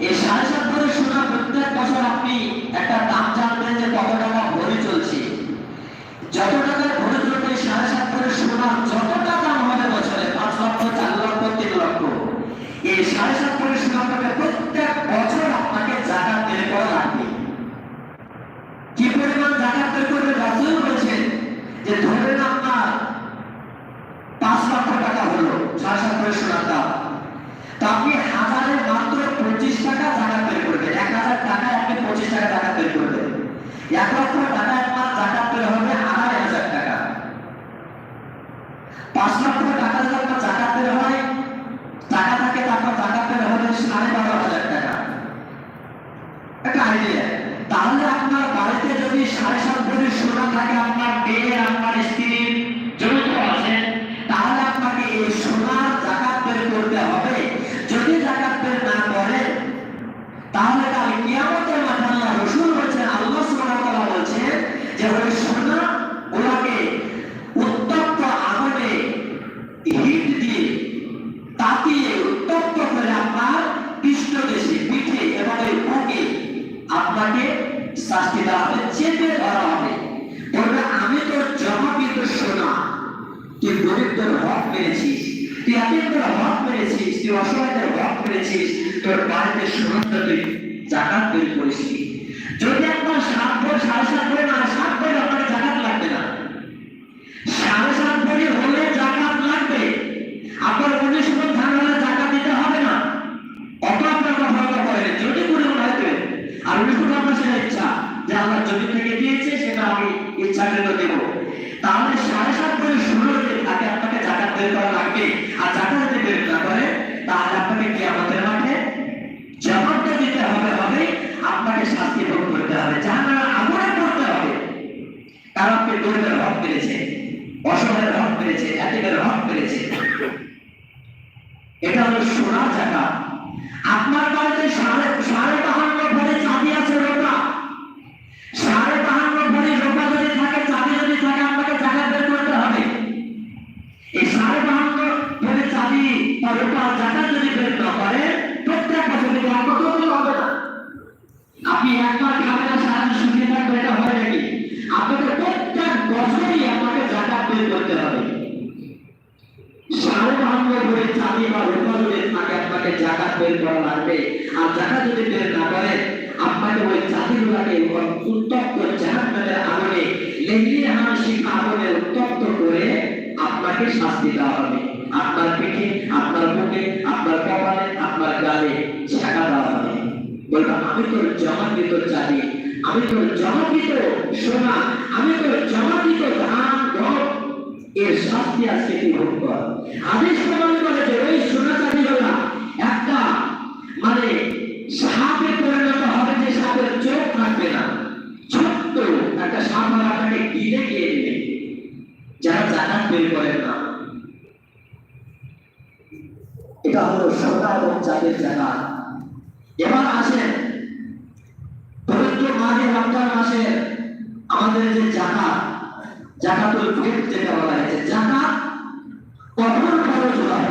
এই 7.5 ভরি সোনা প্রত্যেক বছর আপনি একটা দাম জানবেন যে কত টাকা ভরি চলছে। যত টাকার ভরি চলবে 7.5 ভরি সোনা যত টাকা হবে বছরে 5 লক্ষ, 4 লক্ষ, 3 লক্ষ, এই 7.5 ভরি সোনাটাকে প্রত্যেক বছর আপনাকে যাকাত বের করা লাগবে। কি পরিমাণ যাকাত বের করবে? রাসূল বলেছেন যে ধরেন আপনার 5 লক্ষ টাকা হলো 7.5 ভরি সোনার দাম, তো আপনি হাজারে মাত্র 25 টাকা যাকাত বের করবেন। 1000 টাকায় আপনি 25 টাকা যাকাত বের করবেন। 1 লক্ষ টাকায় আপনার যাকাত বের হবে 2500 টাকা। 5 লক্ষ টাকা যদি আপনার যাকাত বের হয়, টাকা থাকে, তারপর যাকাত বের হবে 12,500 টাকা। একটা আইডিয়া। তাহলে আপনার বাড়িতে যদি 7.5 ভরি সোনা থাকে, আপনার মেয়ে, আপনার স্ত্রী যৌথ আছেন, তাহলে আপনাকে এই সোনার যাকাত বের করতে হবে। যদি যাকাত বের না করেন তাহলে কাল কিয়ামতের মাঠে আল্লাহ রাসূল বলেছেন, আল্লাহ সুবহানাহু ওয়া তাআলা বলেছেন যে ওই সোনা গুলোকে উত্তপ্ত আগুনে হিট দিয়ে তাতিয়ে উত্তপ্ত করে আপনার পৃষ্ঠদেশে, পিঠে এবং এই বুকে আপনাকে শাস্তি দেওয়া হবে, চেপে ধরা হবে। বলবে আমি তোর জমাকৃত সোনা, তুই গরিবদের হক মেরেছিস, তুই এতিমদের হক মেরেছিস, তুই অসহায়দের হক মেরেছিস, তোর বাড়িতে সোনাটা তুই যাকাত বের করিসনি। যদি আপনার 7 ভরি, 7.5 ভরি না, 7 ভরি আপনাকে যাকাত লাগবে না। 7.5 ভরি হলে যাকাত লাগবে। আপনার 19 মণ ধান হলে যাকাত দিতে হবে না। অত আপনার কথা করেন, যদি পরিমাণ হয় দেবেন। আর 19 মণ আপনার সেটা ইচ্ছা, যে আল্লাহ জমি থেকে দিয়েছে সেটা আমি ইচ্ছা করে দেব। তাহলে 7.5 ভরি সোনা যদি থাকে আপনাকে যাকাত বের করা লাগবে। আর যাকাত যদি বের না করে তাহলে আপনাকে কিয়ামতের মাঠে জবাবটা দিতে হবে, আপনাকে শাস্তি ভোগ করতে হবে, জাহান্নামের আগুনে পড়তে হবে। কারণ আপনি গরিবের হক পেয়েছে, অসহায়ের হক পেয়েছে, এতিমের হক পেয়েছে। এটা হলো সোনার যাকাত। আপনার বাড়িতে 52.5 ভরি চাঁদি আছে, রোপা 52.5 ভরি রোপা যদি থাকে, চাঁদি যদি থাকে, আপনাকে যাকাত বের করতে হবে। এই 52.5 ভরি চাঁদি বা রোপা যাকাত যদি বের না করে প্রত্যেক বছর যদি কত হবে না। আপনি একবার খাবেন না, সারা শুকিয়ে থাকবে, এটা হয় নাকি? আপনাকে প্রত্যেক বছরই আপনাকে যাকাত বের করতে হবে। 52.5 ভরি চাঁদি বা রূপা যদি থাকে আপনাকে যাকাত বের করা লাগবে। আর যাকাত যদি বের না করে আপনাকে ওই চাঁদিগুলোকে উত্তপ্ত জাহান্নামের আগুনে, লেগিয়ে হাসিক আগুনে উত্তপ্ত করে আপনাকে শাস্তি দেওয়া হবে। আপনার পিঠে, আপনার বুকে, আপনার কপালে, আপনার গালে ছাকা দেওয়া হবে। বলবে আমি তোর জমাকৃত চাঁদি, আমি তোর জমাকৃত সোনা, আমি তোর জমাকৃত ধান, গম, এর শাস্তি আজকে তুই ভোগ কর। আদেশ প্রমাণ করে যে ওই সোনা চাঁদিগুলা একটা মানে সাপে পরিণত হবে, যে সাপের চোখ থাকবে না, ছোট্ট একটা সাপ আপনাকে গিলে খেয়ে নেবে যারা যাকাত বের করেন না। এটা হলো সোনা এবং চাঁদের যাকাত। এবার আসেন পবিত্র মাহে রমজান মাসে আমাদের যে যাকাত, যাকাতুল ফিতর যেটা বলা হয়েছে, যাকাত কখন ফরজ হয়?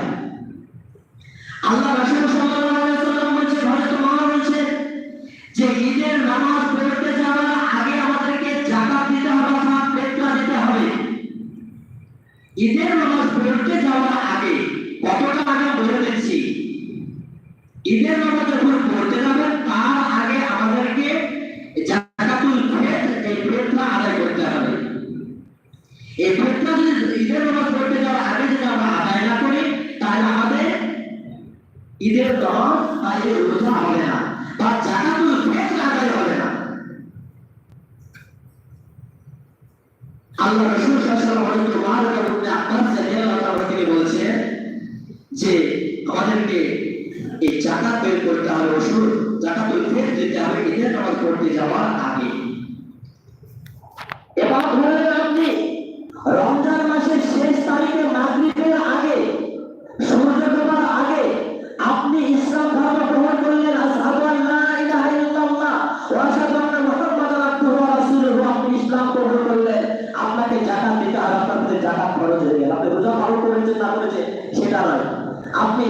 আল্লাহ রাসূল সাল্লাল্লাহু আলাইহি ওয়াসাল্লাম বলেছেন, হযরত ওমর বলেছেন যে ঈদের নামাজ পড়তে যাওয়ার আগে আমাদেরকে যাকাত দিতে হবে, অর্থাৎ ফিতরা দিতে হবে। ঈদের নামাজ পড়তে যাওয়ার আগে, কতটা আগে বলে দিচ্ছি, ঈদের নামাজ যখন পড়তে যাবেন তার আগে আমাদেরকে যাকাতুল ফিতর, এই ফিতরা আদায় করতে হবে। এই ফিতরা যদি ঈদের নামাজ পড়তে যাওয়ার আগে যদি আমরা আদায় না করি তাহলে আমাদের ঈদের নামাজ বা ঈদের রোজা হবে না, বা যাকাতুল ফিতর আদায় হবে না। আল্লাহ রাসূল সাল্লাল্লাহু আলাইহি ওয়াসাল্লাম বলেছেন যে আমাদেরকে এই যাকাত বের করতে হবে, ওষুধ যাকাতুল ফিতর দিতে হবে ঈদের নামাজ পড়তে যাওয়ার আগে। এবার ধরে আপনি রমজান মাসের শেষ তারিখে মাগরিবের আগে, সূর্য ডোবার আগে আপনি ইসলাম ধর্ম গ্রহণ করলেন, আশহাদু আল্লা ইলাহা ইল্লাল্লাহ ওয়া আশহাদু আন্না মুহাম্মাদান আবদুহু ওয়া রাসূলুহু, আপনি ইসলাম গ্রহণ করলেন, আপনাকে যাকাত দিতে হবে, আপনার যাকাত ফরজ হয়ে গেল। আপনি রোজা পালন করেছেন না করেছেন সেটা নয়, আপনি